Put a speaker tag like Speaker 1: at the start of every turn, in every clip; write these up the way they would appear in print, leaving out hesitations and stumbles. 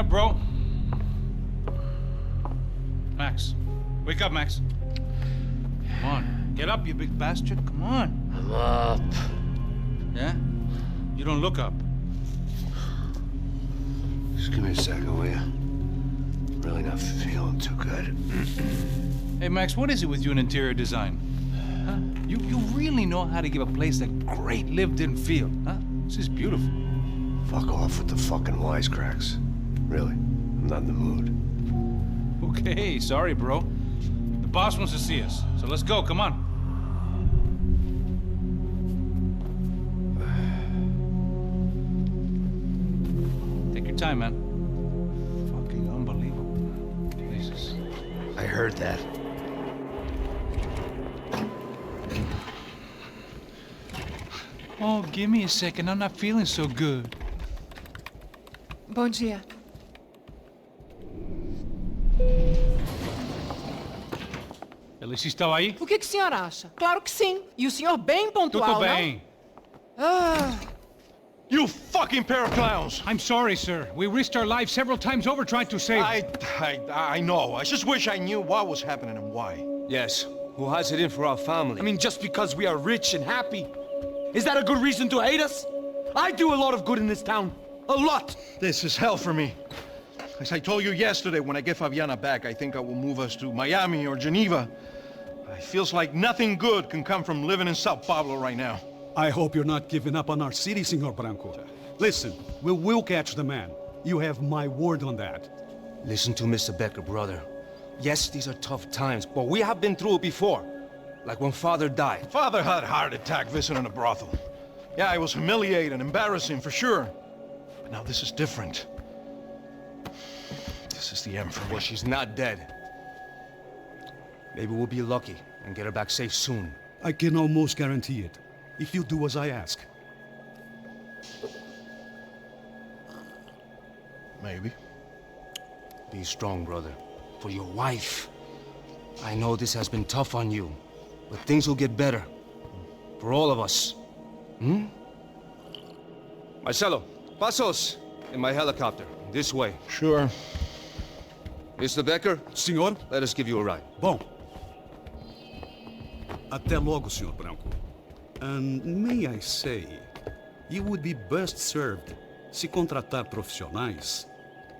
Speaker 1: up, bro. Max. Wake up, Max. Come on. Get up, you big bastard. Come on.
Speaker 2: I'm up.
Speaker 1: Yeah? You don't look up.
Speaker 2: Just give me a second, will you? Really not feeling too good.
Speaker 1: Hey, Max, what is it with you in interior design? Huh? You really know how to give a place a great lived-in feel, huh? This is beautiful.
Speaker 2: Fuck off with the fucking wisecracks. Really, I'm not in the mood.
Speaker 1: Okay, sorry, bro. The boss wants to see us, so let's go, come on. Take your time, man. Fucking unbelievable. Jesus.
Speaker 2: I heard that.
Speaker 1: Oh, give me a second. I'm not feeling so good.
Speaker 3: Bom dia.
Speaker 1: Alice estava aí?
Speaker 3: O que o senhor acha? Claro que sim. E o senhor bem pontual,
Speaker 1: Tudo bem.
Speaker 3: não? Ah,
Speaker 4: You fucking pair of clowns!
Speaker 1: I'm sorry, sir. We risked our lives several times over trying to save...
Speaker 4: I know. I just wish I knew what was happening and why.
Speaker 5: Yes, who has it in for our family? I mean, just because we are rich and happy, is that a good reason to hate us? I do a lot of good in this town. A lot!
Speaker 4: This is hell for me. As I told you yesterday, when I get Fabiana back, I think I will move us to Miami or Geneva. It feels like nothing good can come from living in Sao Paulo right now.
Speaker 6: I hope you're not giving up on our city, Senor Branco. Listen, we will catch the man. You have my word on that.
Speaker 5: Listen to Mr. Becker, brother. Yes, these are tough times, but we have been through it before. Like when Father died.
Speaker 4: Father had a heart attack visiting a brothel. Yeah, it was humiliating, embarrassing, for sure. But now this is different. This is the end for me.
Speaker 5: Well, she's not dead. Maybe we'll be lucky and get her back safe soon.
Speaker 6: I can almost guarantee it, if you do as I ask.
Speaker 4: Maybe.
Speaker 5: Be strong, brother. For your wife. I know this has been tough on you, but things will get better. For all of us. Hmm? Marcelo, pasos in my helicopter. This way.
Speaker 4: Sure.
Speaker 5: Mr. Becker,
Speaker 6: Senhor?
Speaker 5: let us give you a ride.
Speaker 6: Bom. Até logo, Senhor Branco. And may I say, you would be best served se contratar profissionais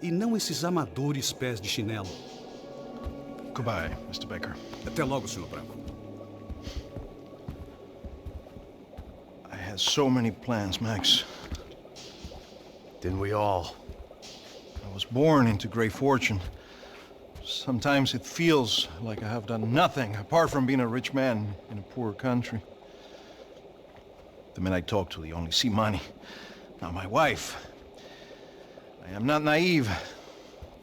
Speaker 6: e não esses amadores pés de chinelo.
Speaker 4: Goodbye, Mr. Baker.
Speaker 6: Até logo, Senhor Branco.
Speaker 4: I had so many plans, Max.
Speaker 2: Didn't we all?
Speaker 4: I was born into great fortune. Sometimes it feels like I have done nothing apart from being a rich man in a poor country. The men I talk to, they only see money. Now my wife, I am not naive.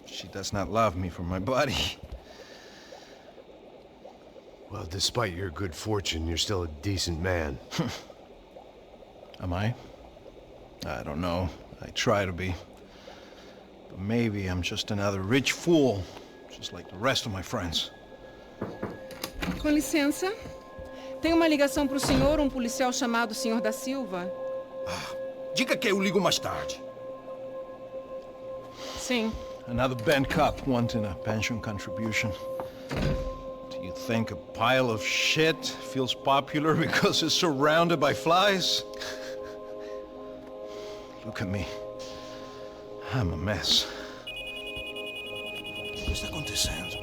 Speaker 4: She does not love me for my body.
Speaker 2: Well, despite your good fortune, you're still a decent man.
Speaker 4: Am I? I don't know. I try to be. But maybe I'm just another rich fool, just like the rest of my friends.
Speaker 3: com licença. Tem uma ligação para o senhor, um policial chamado Senhor da Silva.
Speaker 4: Diga que eu ligo mais tarde.
Speaker 3: Sim.
Speaker 4: Another bent cop wanting a pension contribution. Do you think a pile of shit feels popular because it's surrounded by flies? Look at me. I'm a mess. O que está acontecendo?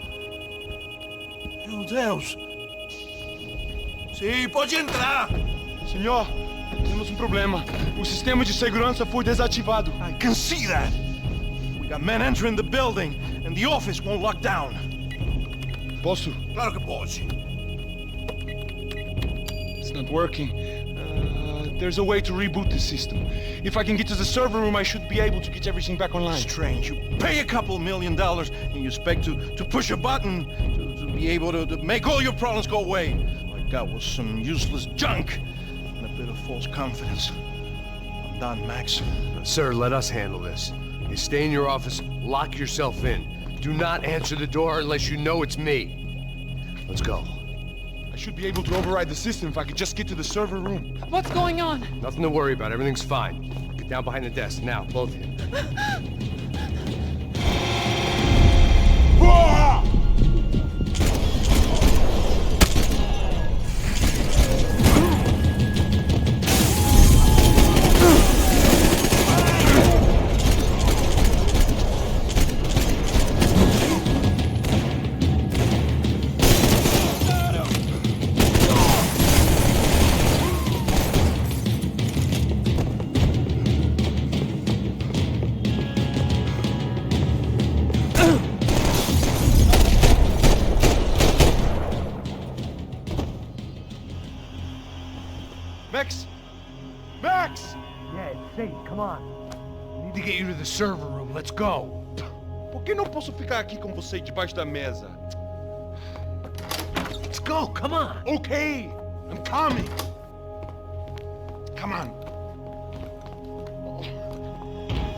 Speaker 4: Meu Deus! Sim, pode entrar!
Speaker 5: Senhor, temos um problema. O sistema de segurança foi desativado.
Speaker 4: I can see that! We got men entering the building, and the office won't lock down.
Speaker 5: Posso?
Speaker 4: Claro que pode.
Speaker 5: It's not working. There's a way to reboot the system. If I can get to the server room, I should be able to get everything back online.
Speaker 4: Strange. You pay a couple $1 million, and you expect to push a button to be able to make all your problems go away. All I got was some useless junk and a bit of false confidence. I'm done, Max.
Speaker 2: Sir, let us handle this. You stay in your office, lock yourself in. Do not answer the door unless you know it's me. Let's go.
Speaker 5: I should be able to override the system if I could just get to the server room.
Speaker 3: What's going on?
Speaker 2: Nothing to worry about. Everything's fine. Get down behind the desk now, both of you. safe. Come on. We need to get you to the server room. Let's go.
Speaker 7: Por que não posso ficar aqui com você debaixo da mesa?
Speaker 2: Let's go. Come on.
Speaker 7: Okay, I'm coming. Come on.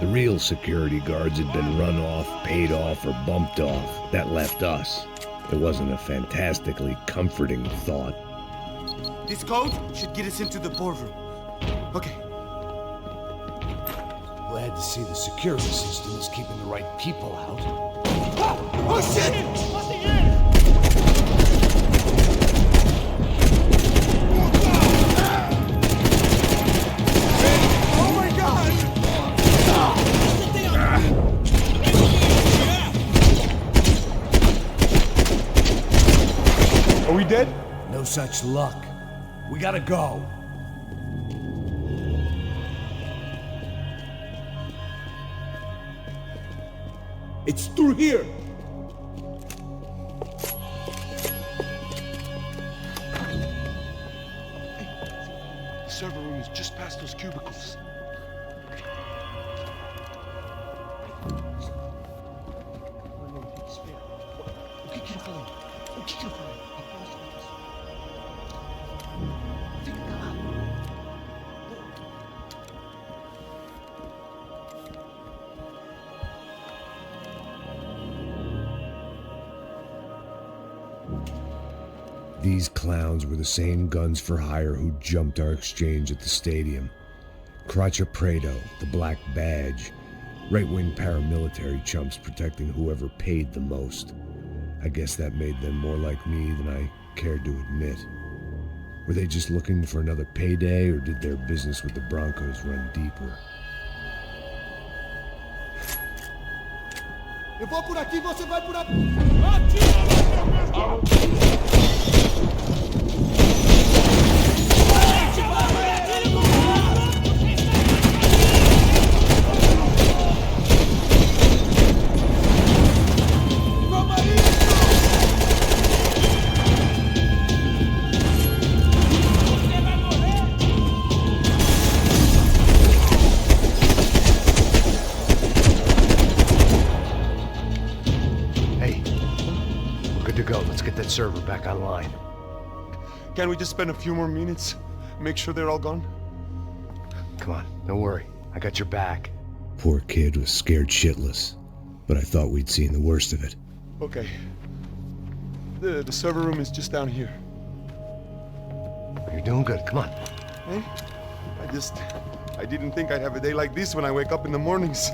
Speaker 8: The real security guards had been run off, paid off, or bumped off. That left us. It wasn't a fantastically comforting thought.
Speaker 5: This code should get us into the boardroom. Okay.
Speaker 2: Glad to see the security system is keeping the right people out.
Speaker 5: Oh shit! Oh my god!
Speaker 7: Are we dead?
Speaker 2: No such luck. We gotta go.
Speaker 7: It's through here. The server room is just past those cubicles. O que ele falou? O que ele falou? Fica calado.
Speaker 8: These clowns were the same guns for hire who jumped our exchange at the stadium. Crotcha Prado, the Black Badge, right-wing paramilitary chumps protecting whoever paid the most. I guess that made them more like me than I cared to admit. Were they just looking for another payday, or did their business with the Broncos run deeper?
Speaker 5: Eu vou por aqui, você vai por aqui.
Speaker 2: Let's get that server back online.
Speaker 7: Can we just spend a few more minutes? Make sure they're all gone?
Speaker 2: Come on, don't worry. I got your back.
Speaker 8: Poor kid was scared shitless, but I thought we'd seen the worst of it.
Speaker 7: Okay. The server room is just down here.
Speaker 2: You're doing good. Come on.
Speaker 7: Hey? I didn't think I'd have a day like this when I wake up in the mornings.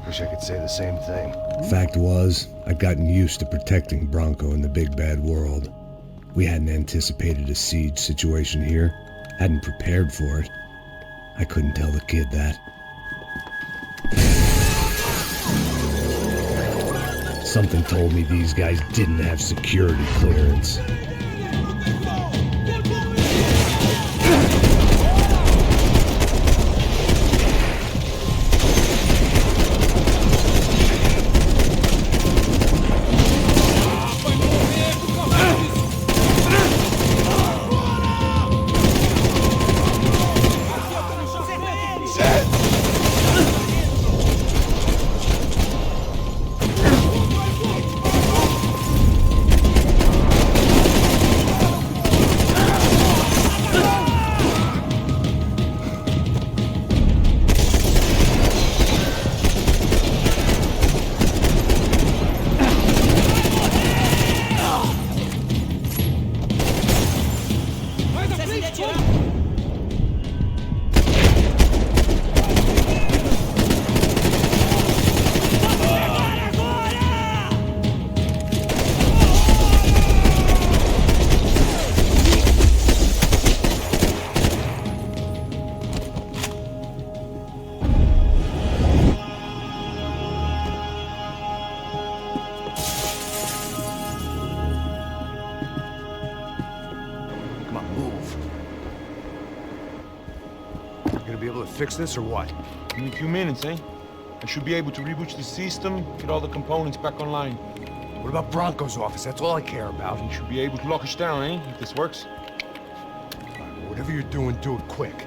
Speaker 2: Wish I could say the same thing.
Speaker 8: Fact was, I'd gotten used to protecting Bronco in the big bad world. We hadn't anticipated a siege situation here, hadn't prepared for it. I couldn't tell the kid that. Something told me these guys didn't have security clearance.
Speaker 2: Fix this or what?
Speaker 7: In a few minutes, eh? I should be able to reboot the system, get all the components back online.
Speaker 2: What about Bronco's office? That's all I care about.
Speaker 7: You should be able to lock us down, eh? If this works.
Speaker 2: Whatever you're doing, do it quick.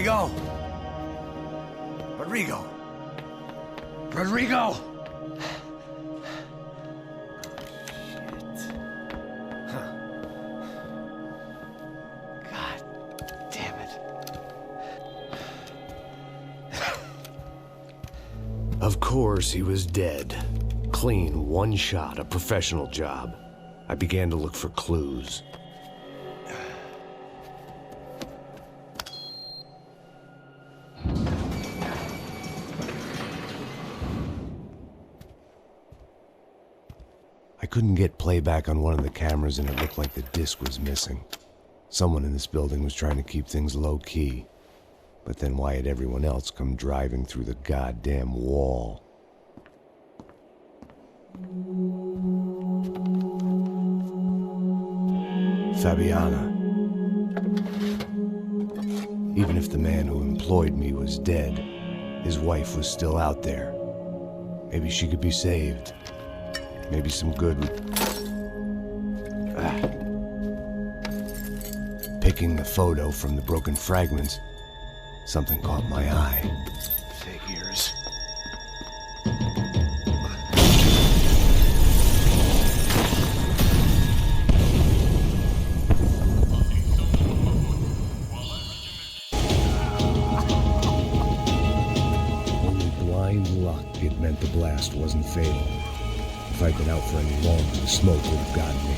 Speaker 2: Rodrigo? Rodrigo? Rodrigo?
Speaker 9: Of course, he was dead. Clean, one shot, a professional job. I began to look for clues. I couldn't get playback on one of the cameras and it looked like the disc was missing. Someone in this building was trying to keep things low-key. But then why had everyone else come driving through the goddamn wall? Fabiana. Even if the man who employed me was dead, his wife was still out there. Maybe she could be saved. Maybe some good would... Picking the photo from the broken fragments, something caught my eye. Figures. Only blind luck it meant the blast wasn't fatal. If I'd been out for any longer, the smoke would have gotten me.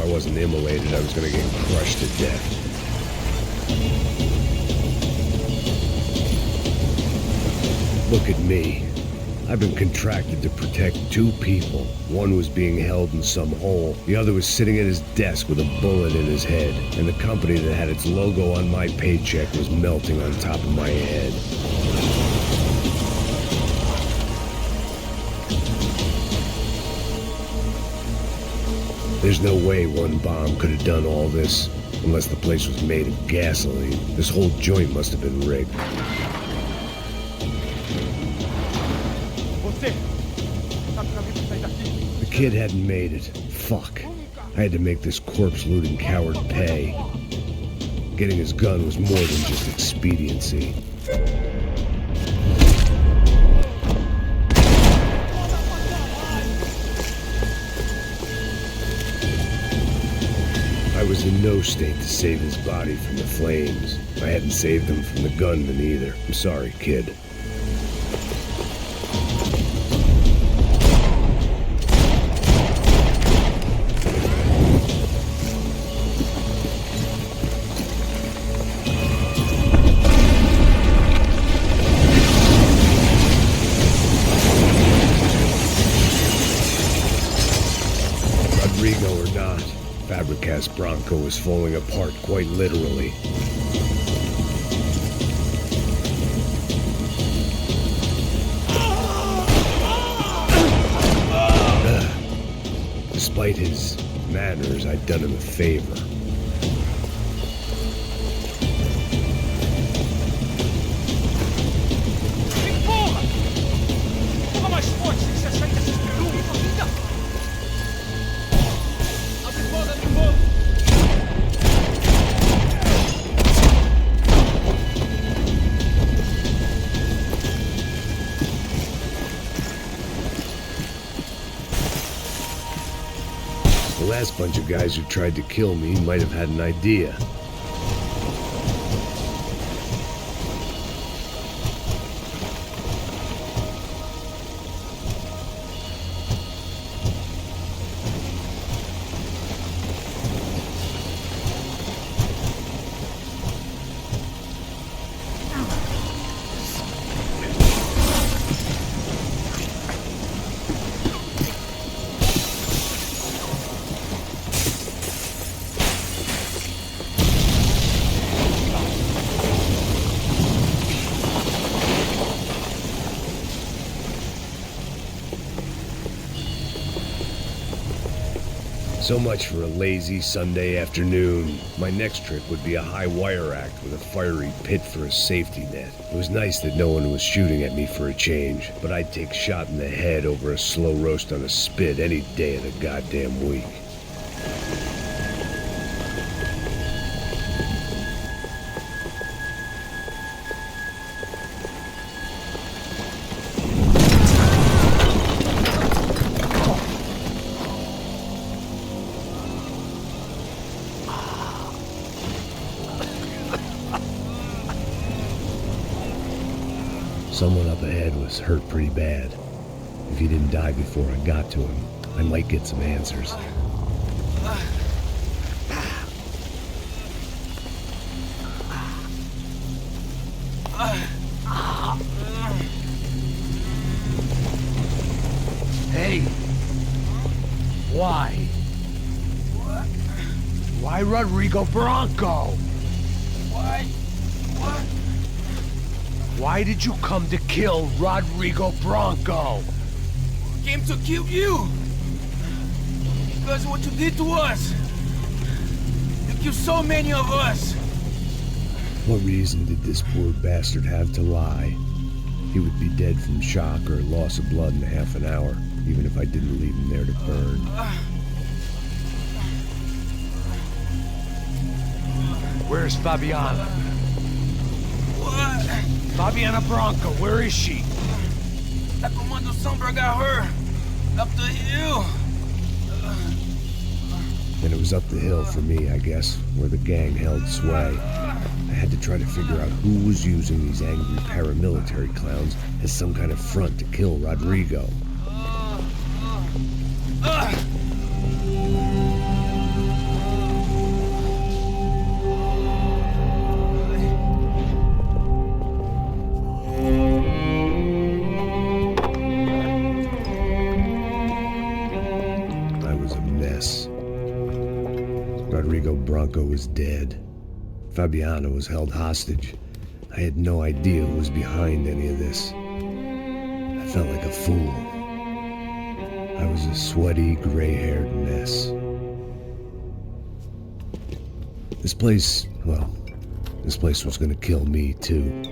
Speaker 9: Wasn't immolated, I was gonna get crushed to death. Look at me. I've been contracted to protect two people. One was being held in some hole. The other was sitting at his desk with a bullet in his head. And the company that had its logo on my paycheck was melting on top of my head. There's no way one bomb could have done all this, unless the place was made of gasoline. This whole joint must have been rigged. The kid hadn't made it. Fuck. I had to make this corpse-looting coward pay. Getting his gun was more than just expediency. I was in no state to save his body from the flames. I hadn't saved him from the gunman either. I'm sorry, kid. Rodrigo or not, Fabricast Bronco was falling apart quite literally. Despite his manners, I'd done him a favor. The last bunch of guys who tried to kill me might have had an idea.
Speaker 8: So much for a lazy Sunday afternoon. My next trick would be a high wire act with a fiery pit for a safety net. It was nice that no one was shooting at me for a change, but I'd take a shot in the head over a slow roast on a spit any day of the goddamn week. Someone up ahead was hurt pretty bad. If he didn't die before I got to him, I might get some answers.
Speaker 2: Hey! Why? Why Rodrigo Bronco?
Speaker 5: Why? What?
Speaker 2: Why did you come to kill Rodrigo Bronco?
Speaker 5: Came to kill you! Because of what you did to us! You killed so many of us!
Speaker 8: What reason did this poor bastard have to lie? He would be dead from shock or loss of blood in half an hour, even if I didn't leave him there to burn.
Speaker 2: Where's Fabiana?
Speaker 5: What?
Speaker 2: Fabiana Bronco, where is she?
Speaker 5: That Comando Sombra got her! Up the hill!
Speaker 8: Then it was up the hill for me, I guess, where the gang held sway. I had to try to figure out who was using these angry paramilitary clowns as some kind of front to kill Rodrigo. I was a mess. Rodrigo Bronco was dead. Fabiana was held hostage. I had no idea who was behind any of this. I felt like a fool. I was a sweaty, gray-haired mess. This place was gonna kill me too.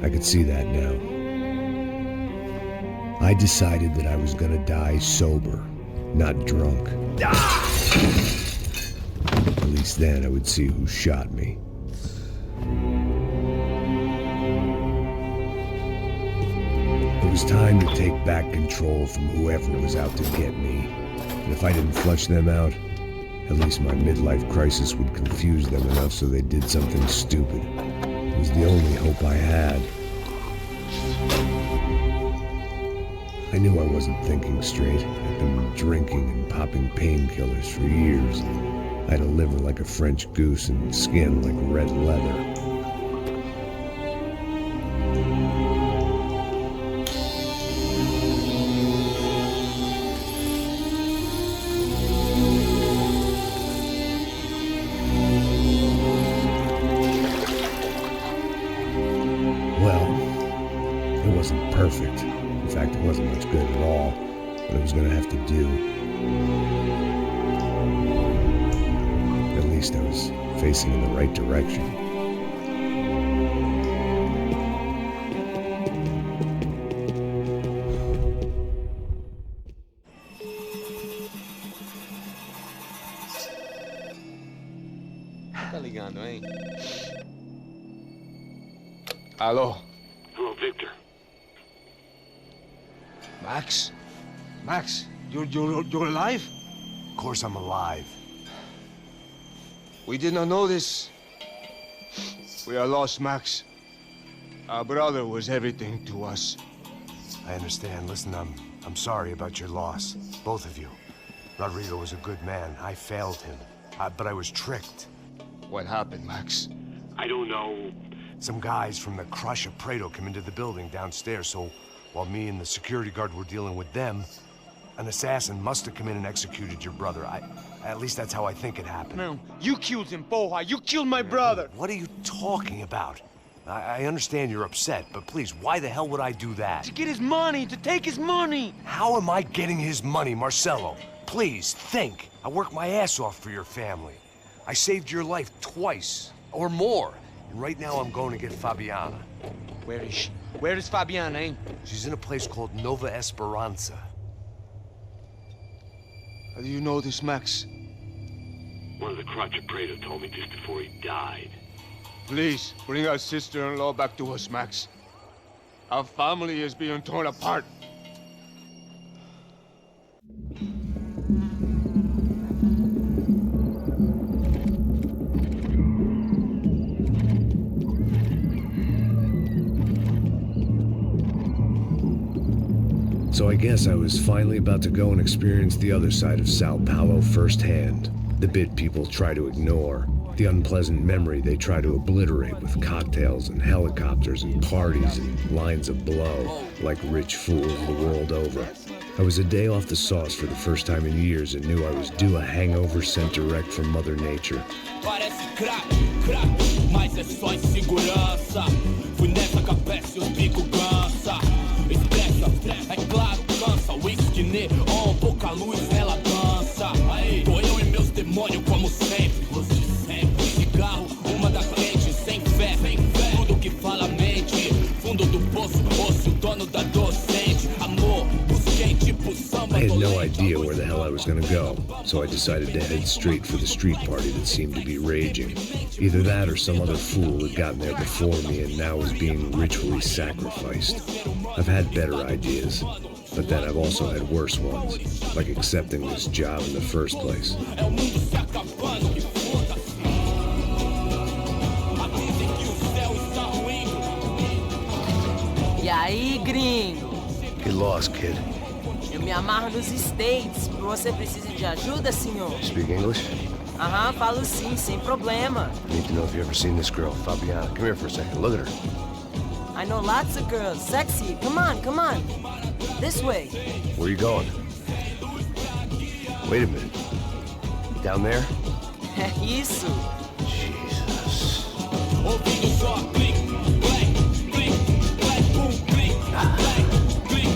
Speaker 8: I could see that now. I decided that I was gonna die sober, not drunk. At least then I would see who shot me. It was time to take back control from whoever was out to get me. And if I didn't flush them out, at least my midlife crisis would confuse them enough so they did something stupid. It was the only hope I had. I knew I wasn't thinking straight. I'd been drinking and popping painkillers for years. I had a liver like a French goose and skin like red leather. It wasn't perfect. In fact, it wasn't much good at all, but it was going to have to do. At least I was facing in the right direction.
Speaker 5: Tá ligando, hein?
Speaker 2: Alô?
Speaker 10: Hello, Victor.
Speaker 2: Max? Max, you're alive? Of course I'm alive.
Speaker 5: We did not know this.
Speaker 2: We are lost, Max. Our brother was everything to us. I understand. Listen, I'm sorry about your loss. Both of you. Rodrigo was a good man. I failed him. But I was tricked.
Speaker 5: What happened, Max?
Speaker 10: I don't know.
Speaker 2: Some guys from the Crush of Prado came into the building downstairs, so while me and the security guard were dealing with them, an assassin must have come in and executed your brother. At least that's how I think it happened.
Speaker 7: No, you killed him, Porra. You killed my brother.
Speaker 2: What are you talking about? I understand you're upset, but please, why the hell would I do that?
Speaker 7: To get his money, to take his money.
Speaker 2: How am I getting his money, Marcelo? Please, think. I worked my ass off for your family. I saved your life twice, or more. And right now I'm going to get Fabiana.
Speaker 5: Where is she? Where is Fabiana, eh?
Speaker 2: She's in a place called Nova Esperanza. How do you know this, Max?
Speaker 10: One of the Crotcher Prado told me just before he died.
Speaker 2: Please, bring our sister-in-law back to us, Max. Our family is being torn apart.
Speaker 8: So I guess I was finally about to go and experience the other side of Sao Paulo firsthand. The bit people try to ignore. The unpleasant memory they try to obliterate with cocktails and helicopters and parties and lines of blow, like rich fools the world over. I was a day off the sauce for the first time in years and knew I was due a hangover sent direct from Mother Nature.
Speaker 11: Parece crack, mas é só insegurança. Fui nessa capeste, os bico cansa. Estressa, é claro, cansa. Whisky neon, pouca luz, ela dança. Tô eu e meus demônios como sempre. Luz de sempre, cigarro, uma da frente. Sem fé, tudo que fala mente. Fundo do poço, osso, dono da docente. Amor, busquei tipo samba.
Speaker 8: I had no idea where the hell I was gonna go, so I decided to head straight for the street party that seemed to be raging. Either that or some other fool had gotten there before me and now was being ritually sacrificed. I've had better ideas, but then I've also had worse ones, like accepting this job in the first place.
Speaker 12: E aí, gringo?
Speaker 2: Get lost, kid.
Speaker 12: Eu me amarro nos States. Você precisa de ajuda, senhor?
Speaker 2: Speak English?
Speaker 12: Aham, falo sim, sem problema.
Speaker 2: I need to know if you've ever seen this girl, Fabiana. Come here for a second. Look at her.
Speaker 12: I know lots of girls. Sexy. Come on, come on. This way.
Speaker 2: Where are you going? Wait a minute. Down there?
Speaker 12: Isso.
Speaker 2: Jesus.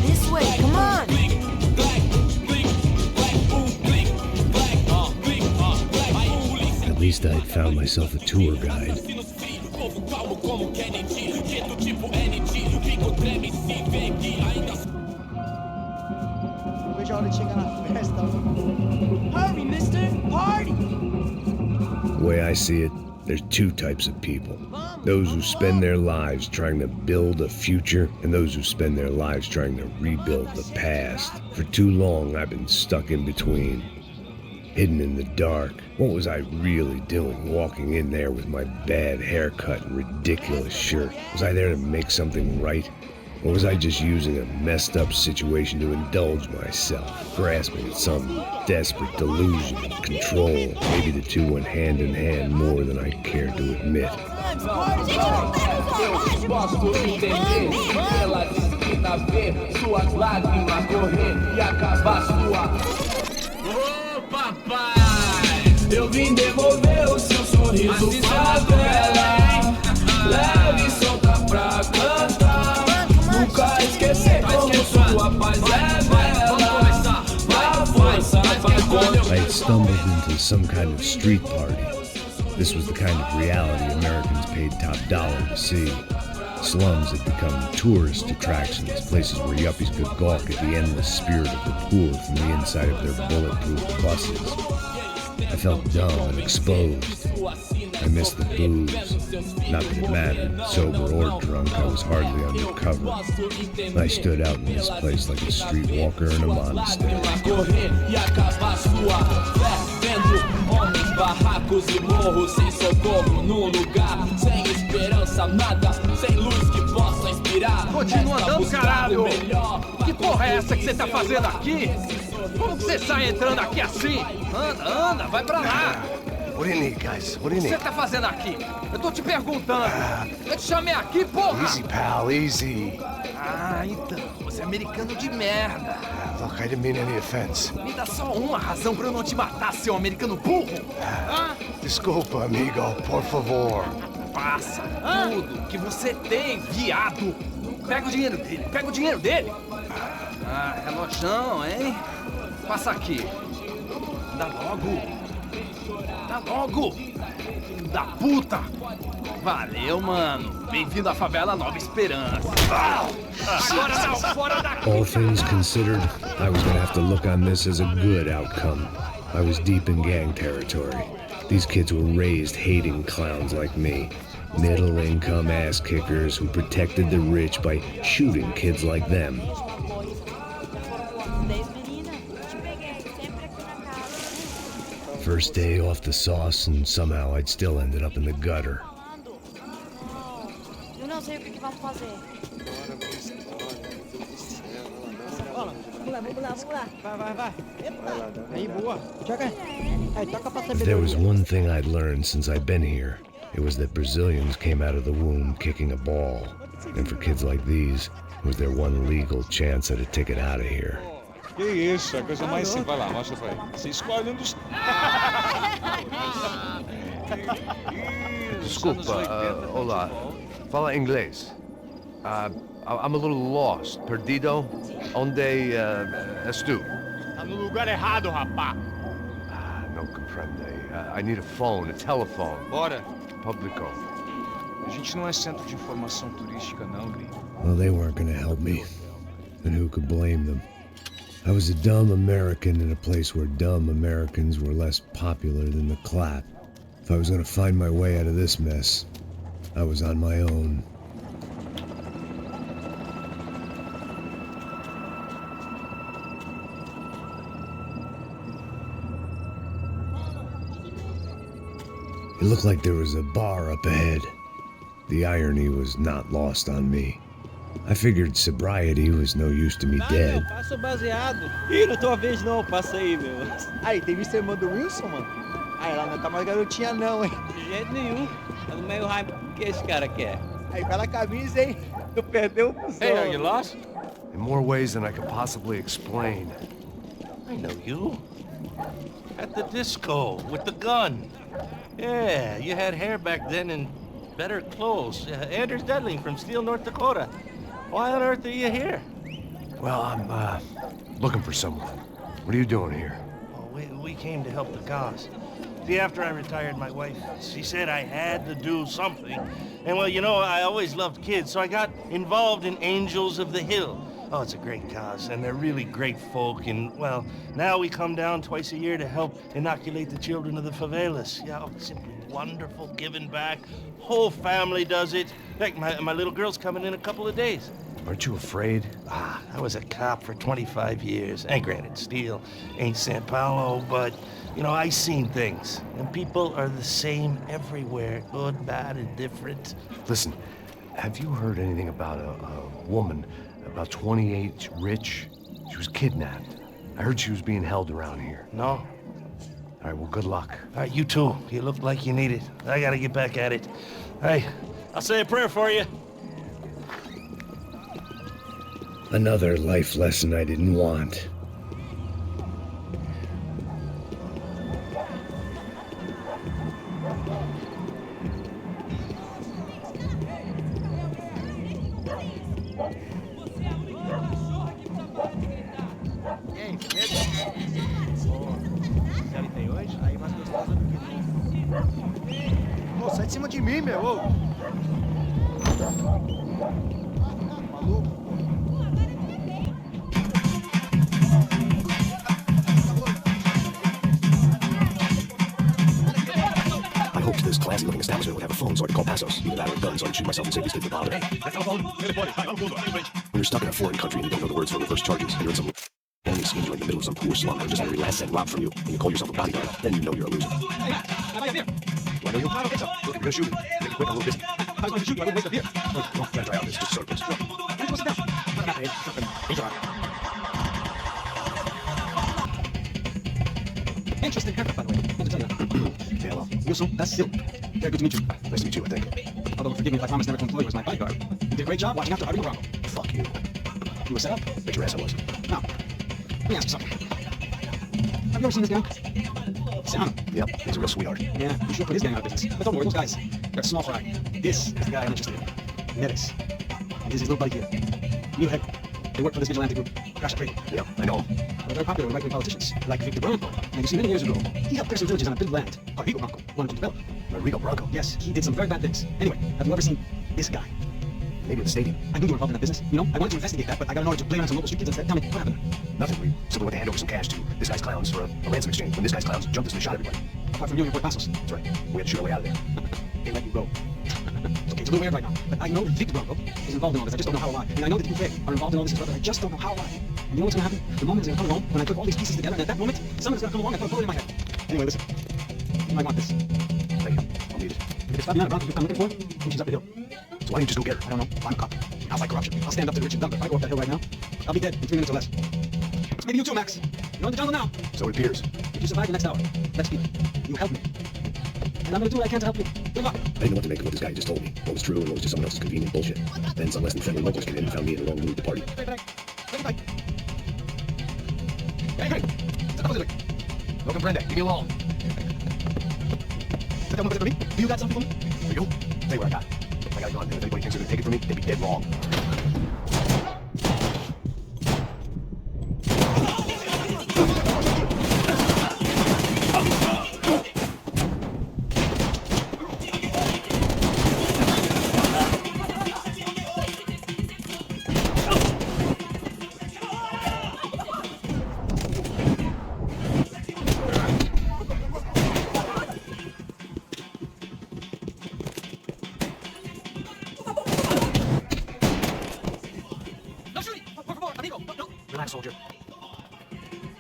Speaker 12: This way, come on.
Speaker 8: At least I'd found myself a tour guide.
Speaker 11: Hurry, mister! Party!
Speaker 8: The way I see it, there's two types of people. Those who spend their lives trying to build a future, and those who spend their lives trying to rebuild the past. For too long, I've been stuck in between. Hidden in the dark. What was I really doing walking in there with my bad haircut and ridiculous shirt? Was I there to make something right? Or was I just using a messed up situation to indulge myself, grasping at some desperate delusion of control? Maybe the two went hand in hand more than I cared to admit.
Speaker 11: Papai, eu vim devolver o seu sorriso pra ela. Leve e solta pra cantar. Nunca esquecer como sua paz é bela. Vai força, vai contra.
Speaker 8: I had stumbled into some kind of street party. This was the kind of reality Americans paid top dollar to see. Slums had become tourist attractions, places where yuppies could gawk at the endless spirit of the poor from the inside of their bulletproof buses. I felt dumb and exposed. I missed the booze. Not that it mattered, sober or drunk, I was hardly undercover. I stood out in this place like a streetwalker in a monastery.
Speaker 11: Barracos e morros sem socorro num lugar sem esperança, nada, sem luz que possa inspirar.
Speaker 13: Continua andando, caralho! Que porra é essa que você tá fazendo aqui? Como que você sai entrando aqui assim? Anda, anda, vai pra lá!
Speaker 2: What do you need, guys? What do you
Speaker 13: O que
Speaker 2: need?
Speaker 13: você tá fazendo aqui? Eu tô te perguntando. Eu te chamei aqui, porra!
Speaker 2: Easy, pal, easy.
Speaker 13: Ah, então, você é americano de merda.
Speaker 2: Look, I didn't mean any offense.
Speaker 13: Me dá só uma razão pra eu não te matar, seu americano burro.
Speaker 2: Desculpa, amigo, por favor.
Speaker 13: Passa tudo que você tem, viado. Pega o dinheiro dele, pega o dinheiro dele. Ah, relojão, hein? Passa aqui. Anda logo! Anda logo! Filho da puta! Valeu, mano! Bem-vindo à favela Nova Esperança! Agora não, fora daqui!
Speaker 8: All things considered, I was gonna have to look on this as a good outcome. I was deep in gang territory. These kids were raised hating clowns like me. Middle-income ass-kickers who protected the rich by shooting kids like them. First day off the sauce, and somehow I'd still ended up in the gutter.
Speaker 12: Eu não sei o que vamos fazer. Vamos lá. Vai.
Speaker 14: Aí, boa. Joga. Aí, toca pra saber.
Speaker 8: If there was one thing I'd learned since I'd been here, it was that Brazilians came out of the womb kicking a ball. And for kids like these, it was their one legal chance at a ticket out of here.
Speaker 15: Que isso, a coisa mais simples. Vai lá, mostra pra ele. Você escolhe um dos...
Speaker 9: Desculpa, olá. Fala inglês. I'm a little lost. Perdido? Onde és tu?
Speaker 15: Tá no lugar errado, rapá.
Speaker 9: Não compreende. I need a phone, a telephone.
Speaker 15: Bora.
Speaker 9: Publico.
Speaker 15: A gente não é centro de informação turística, não, gringo.
Speaker 8: Well, they weren't gonna help me. And who could blame them? I was a dumb American in a place where dumb Americans were less popular than the clap. If I was gonna find my way out of this mess, I was on my own. It looked like there was a bar up ahead. The irony was not lost on me. I figured sobriety was no use to me dead.
Speaker 14: Não, faço baseado. Ih, não tô a vez não, passa aí, meu. Aí, tem visto a irmã do Wilson, mano? Aí, ela não tá mais garotinha não, hein? De jeito nenhum. Tá no meio raiva. O que esse cara quer? Aí, bela camisa, hein? Tu perdeu o cuzão.
Speaker 13: Hey, are you lost?
Speaker 9: In more ways than I could possibly explain.
Speaker 16: I know you. At the disco, with the gun. Yeah, you had hair back then and better clothes. Anders Dudling from Steele, North Dakota. Why on earth are you here?
Speaker 9: Well, I'm looking for someone. What are you doing here?
Speaker 16: Oh, we came to help the cause. See, after I retired, my wife, she said I had to do something. And well, you know, I always loved kids, so I got involved in Angels of the Hill. Oh, it's a great cause, and they're really great folk, and, well, now we come down twice a year to help inoculate the children of the favelas. Yeah, oh, simply wonderful, giving back. Whole family does it. In fact, my little girl's coming in a couple of days.
Speaker 9: Aren't you afraid?
Speaker 16: I was a cop for 25 years, and granted, Steele ain't San Paulo, but, you know, I seen things, and people are the same everywhere, good, bad, and different.
Speaker 9: Listen, have you heard anything about a woman, about 28, rich? She was kidnapped. I heard she was being held around here.
Speaker 16: No.
Speaker 9: All right, well, good luck.
Speaker 16: All right, you too. You look like you need it. I gotta get back at it. Hey, I'll say a prayer for you.
Speaker 8: Another life lesson I didn't want.
Speaker 14: Pô, sai de cima de mim, meu. Ô. Maluco.
Speaker 17: I hoped this classy-looking establishment would have a phone so I could call Passos. Either that or a gun so I could shoot myself and save these kids the bother. When you're stuck in a foreign country and you don't know the words for reverse charges, and you're in some only schemes like in the middle of some poor slum that just had every last cent robbed from you, and you call yourself a bodyguard, then you know you're a loser. Do I know you? I don't think so. Look, you're gonna shoot me. Make it quick, I'm a little busy. I was going to shoot you, I wouldn't waste a beer. Don't try out this, just circles.
Speaker 14: Interesting haircut, by the way. Good to tell you.
Speaker 17: Yeah, well.
Speaker 14: Wilson, that's Sil. Very good to meet you.
Speaker 17: Nice to meet you, I think.
Speaker 14: Although, forgive me if I promised never to employ you as my bodyguard. You did a great job watching after Harvey Bronco.
Speaker 17: Fuck you.
Speaker 14: You were set up?
Speaker 17: Bet your ass I was.
Speaker 14: Now, let me ask you something. Have you ever seen this guy? Sam.
Speaker 17: Yep, he's a real sweetheart.
Speaker 14: Yeah, you should put his gang out of business. But don't worry, those guys, they're small fry. This is the guy I'm interested in. Neres. This is his little buddy here. New head.
Speaker 17: They work for this vigilante group, Crash Trade. Yep, I know. They're very popular with right-wing politicians, like Victor Bronco. And you see, many years ago, he helped clear some villages on a bit of land. Rodrigo Bronco wanted to develop. Rodrigo Bronco? Yes, he did some very bad things. Anyway, have you ever seen this guy? Maybe at the stadium. I knew you were involved in that business. You know, I wanted to investigate that, but I got an order to blame it on some local street kids instead. Tell me, what happened? Nothing. We simply went to hand over some cash to this guy's clowns for a ransom exchange. When this guy's clowns jumped us and shot everybody. Apart from you and your boy Passos. That's right. We had to shoot our way out of there. They let you go. Okay, it's a little weird right now, but I know that Victor Bronco is involved in all this. I just don't know how or why. And I know that you are involved in all this as well, but I just don't know how or why. And you know what's gonna happen? The moment is gonna come along when I put all these pieces together, and at that moment, someone's gonna come along and put a bullet in my head. Anyway, listen. You might want this. Thank you. I'll need it. If it's Fabiana Bronco you've come looking for, she's up the hill. So why don't you just go get her? I don't know. I'm a cop. I'll fight corruption. I'll stand up to the rich and dumb. If I go up that hill right now, I'll be dead in 3 minutes or less. So maybe you too, Max. You're in the jungle now. So it appears. If you survive the next hour, let's be. You help me. And I'm gonna do what I can to help you. Good luck. I didn't know what to make of what this guy just told me. What was true and what was just someone else's convenient bullshit. Then some less than friendly locals came in and found me in the wrong mood to party. Hey! No comprende. Leave me alone. Is that one for me? Do you got something for me? For you? Tell you what I got. I got a gun, and if anybody thinks they're gonna take it from me, they'd be dead wrong. Relax, soldier.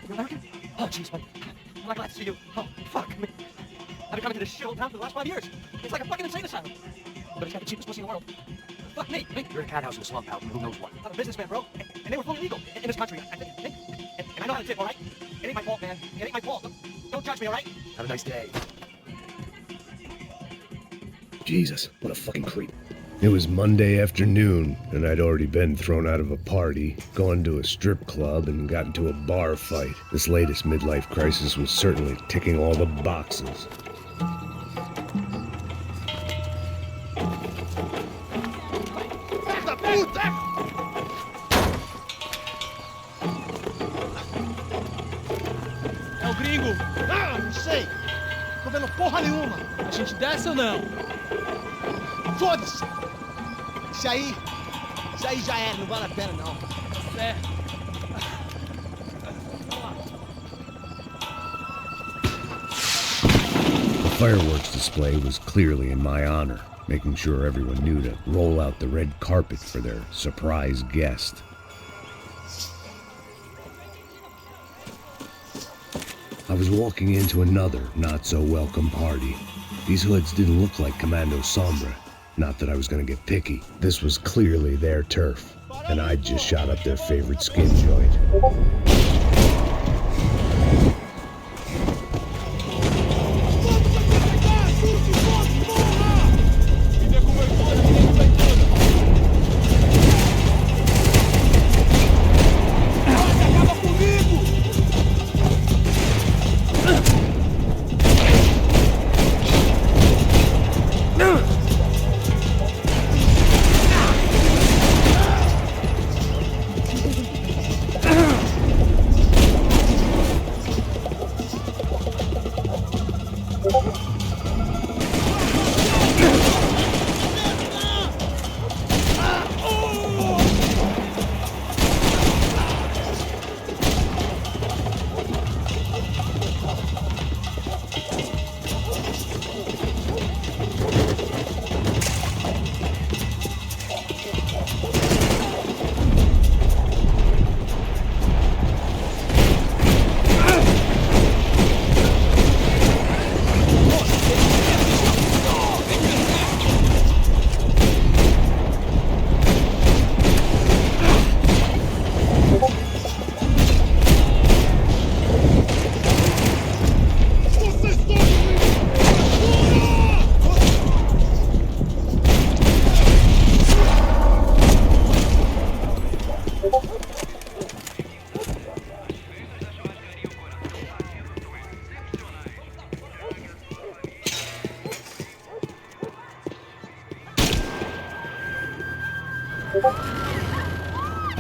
Speaker 17: You're American? Oh, jeez, buddy. I'm glad to see you. Oh, fuck me. I've been coming to this shithole town for the last 5 years. It's like a fucking insane asylum. But it's got the cheapest pussy in the world. Fuck me. You're in a cat house in a slum, pal. Who knows what? I'm a businessman, bro. And they were fully legal in this country. And I know how to tip, all right? It ain't my fault, man. It ain't my fault. Don't judge me, all right? Have a nice day.
Speaker 9: Jesus, what a fucking creep. It was Monday afternoon, and I'd already been thrown out of a party, gone to a strip club, and got into a bar fight. This latest midlife crisis was certainly ticking all the boxes.
Speaker 18: É o gringo! Ah, não sei! Tô vendo porra nenhuma! A gente desce ou não? Foda-se! Isso aí já era, não vale a pena não. Certo.
Speaker 9: The fireworks display was clearly in my honor, making sure everyone knew to roll out the red carpet for their surprise guest. I was walking into another not-so-welcome party. These hoods didn't look like Commando Sombra. Not that I was gonna get picky. This was clearly their turf, and I'd just shot up their favorite skin joint.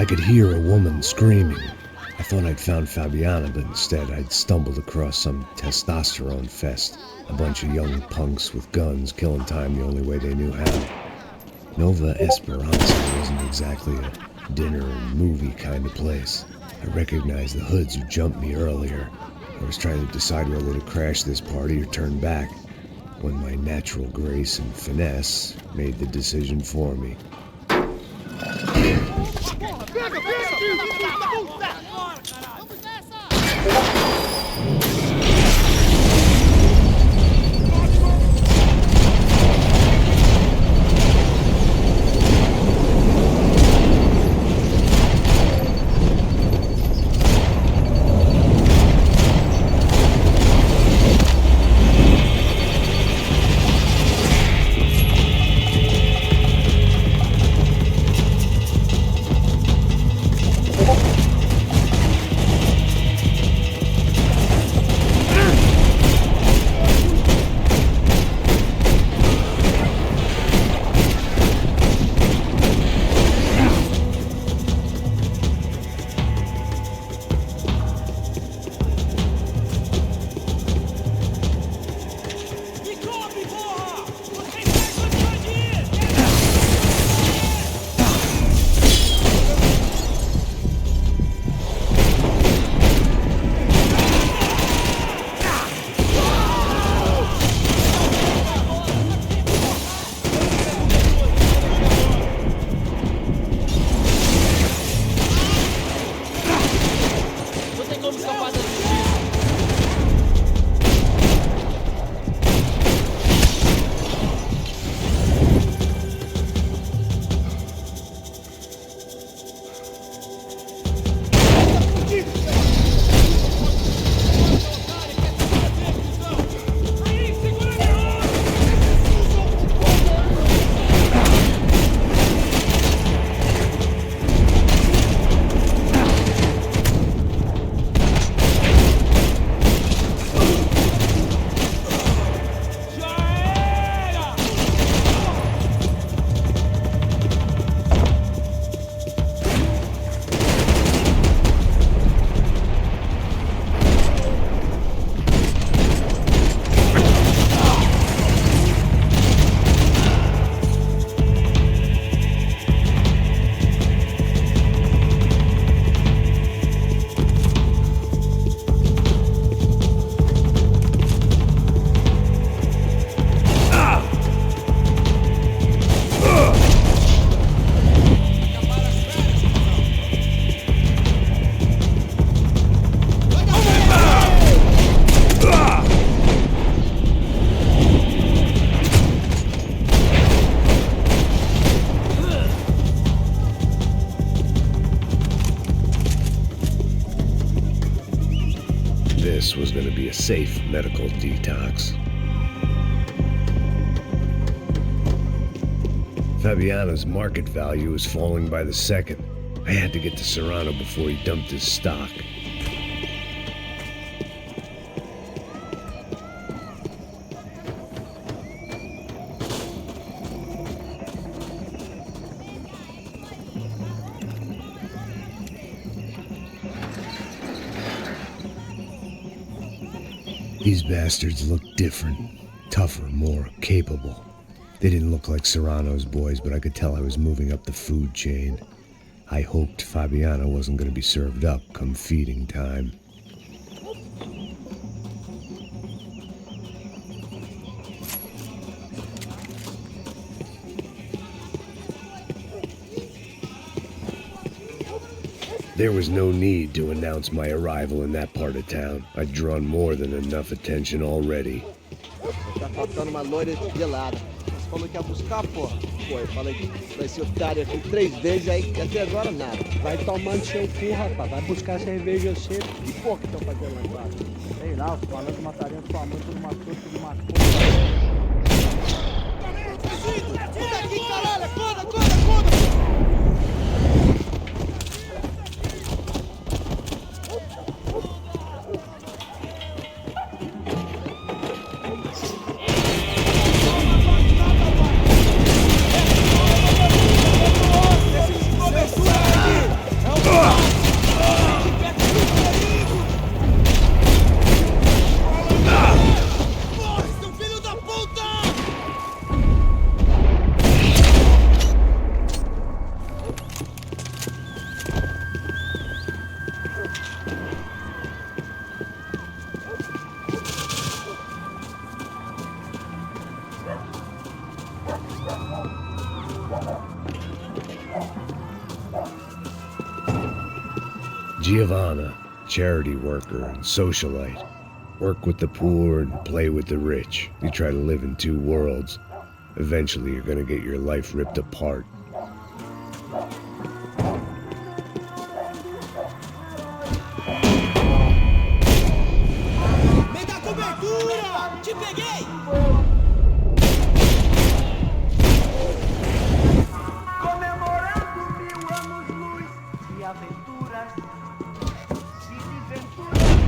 Speaker 8: I could hear a woman screaming. I thought I'd found Fabiana, but instead I'd stumbled across some testosterone fest. A bunch of young punks with guns killing time the only way they knew how. Nova Esperanza wasn't exactly a dinner and movie kind of place. I recognized the hoods who jumped me earlier. I was trying to decide whether to crash this party or turn back, when my natural grace and finesse made the decision for me. This was going to be a safe medical detox. Fabiana's market value was falling by the second. I had to get to Serrano before he dumped his stock. These bastards looked different, tougher, more capable. They didn't look like Serrano's boys, but I could tell I was moving up the food chain. I hoped Fabiana wasn't going to be served up come feeding time. There was no need to announce my arrival in that part of town. I'd drawn more than enough attention already.
Speaker 14: Tá faltando uma loira gelada. Você falou que ia buscar, porra? Foi, falei que vai ser otário aqui 3 vezes aí, e até agora nada.
Speaker 19: Vai tomando seu cu, rapaz. Vai buscar cerveja cedo.
Speaker 14: E por que estão fazendo lá embaixo?
Speaker 19: Sei lá, os malandros matariam sua mãe, tudo matou, tudo matou.
Speaker 18: Ajuda aqui, caralho! Acorda, acorda, acorda!
Speaker 8: Giovanna, charity worker and socialite. Work with the poor and play with the rich. You try to live in two worlds. Eventually you're gonna get your life ripped apart.
Speaker 11: Me dá cobertura! Te peguei!
Speaker 20: Comemorando 1000 anos-luz de aventuras e desventuras.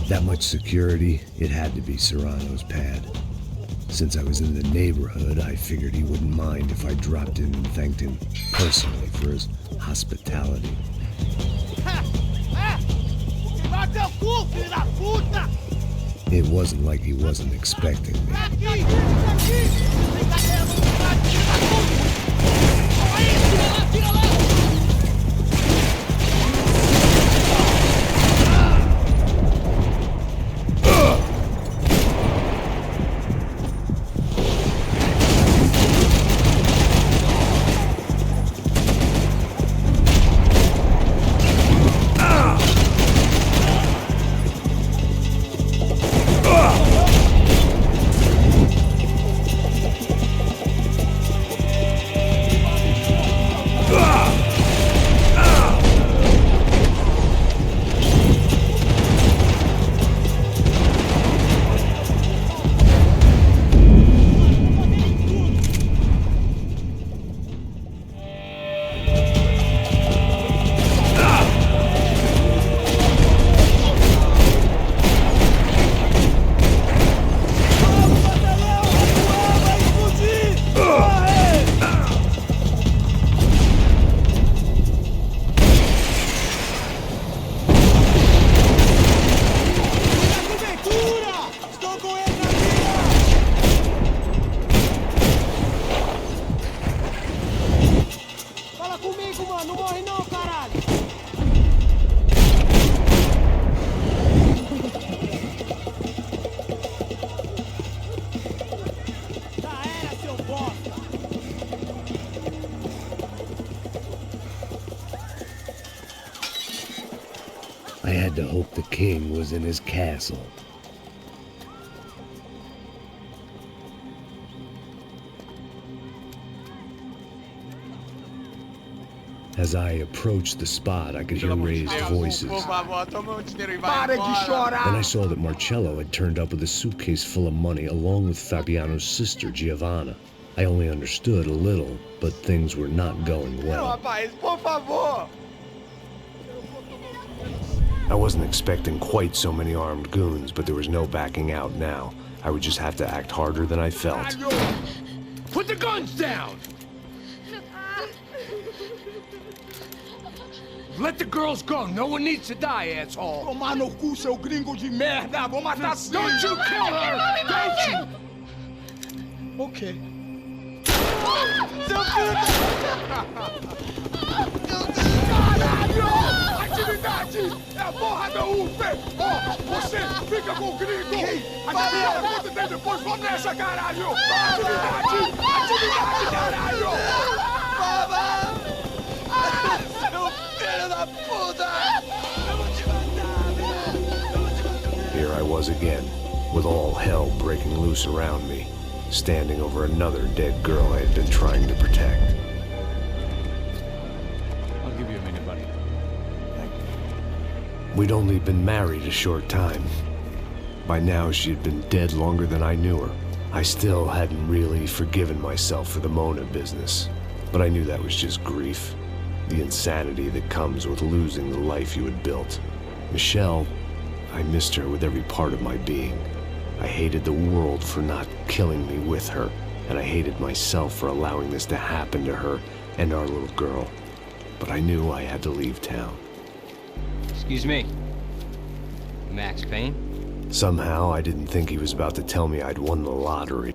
Speaker 8: That much security, it had to be Serrano's pad. Since I was in the neighborhood, I figured he wouldn't mind if I dropped in and thanked him personally for his hospitality. It wasn't like he wasn't expecting me. I had to hope the king was in his castle. As I approached the spot, I could hear raised voices. Then I saw that Marcello had turned up with a suitcase full of money along with Fabiano's sister, Giovanna. I only understood a little, but things were not going well. I wasn't expecting quite so many armed goons, but there was no backing out now. I would just have to act harder than I felt.
Speaker 11: Put the guns down! Let the girls go. No one needs to die, asshole. Tomar no cu, seu gringo de merda. Vou matar sim. Don't you kill her! Don't you?
Speaker 18: Okay.
Speaker 11: Seu filho Caralho! Atividade! É a porra da UP! Ó, você fica com o gringo! Adivinha quanto tem depois? Vamos nessa, caralho! Atividade! Atividade, caralho!
Speaker 8: Here I was again, with all hell breaking loose around me, standing over another dead girl I had been trying to protect.
Speaker 1: I'll give you a minute, buddy.
Speaker 8: We'd only been married a short time. By now, she had been dead longer than I knew her. I still hadn't really forgiven myself for the Mona business, but I knew that was just grief. The insanity that comes with losing the life you had built. Michelle, I missed her with every part of my being. I hated the world for not killing me with her, and I hated myself for allowing this to happen to her and our little girl. But I knew I had to leave town.
Speaker 21: Excuse me. Max Payne?
Speaker 8: Somehow, I didn't think he was about to tell me I'd won the lottery.